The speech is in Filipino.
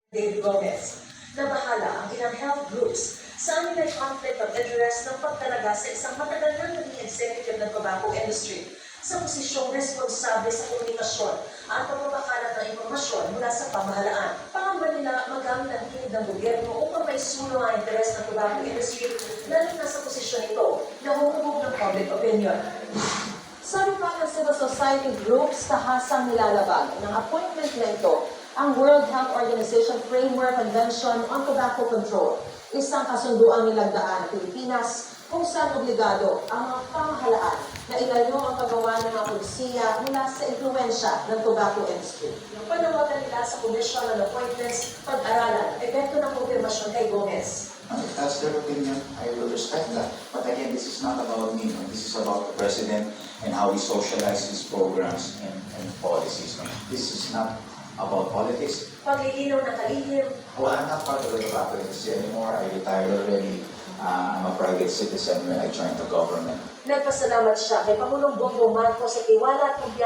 David Gomez, na bahala ang ilang health groups sa may conflict of interest ng pagtalaga sa isang matagal na naging executive ng tobacco industry sa posisyong responsable sa komunikasyon at pagpapakalat ng impormasyon mula sa pamahalaan. Pangamba nila magamit ang hinig ng gobyerno upang maisulong ang interes ng tobacco industry lalo na sa posisyon ito na humuhubog ng public opinion. Sabi pa ng civil society groups, tahasang nilalabag ng appointment na ito ang World Health Organization Framework Convention on Tobacco Control, isang kasunduang nilagdaan ng Pilipinas kung saan obligado ang mga pamahalaan na ilayo ang paggawa ng mga polisiya mula sa impluensya ng tobacco industry. Yung panawagan nila sa Commission on Appointments, pag-aralan, epekto ng konfirmasyon kay Gomez. If that's their opinion, I will respect that. But again, this is not about me. This is about the President and how he socializes his programs and policies. This is not about politics. Paglilinaw ng kalihim. Well, I'm not part of the tobacco industry anymore. I retired already. I'm a private citizen when I joined the government. Nagpasalamat siya kay Pangulong Bongbong Marcos sa tiwala at kumpiyansa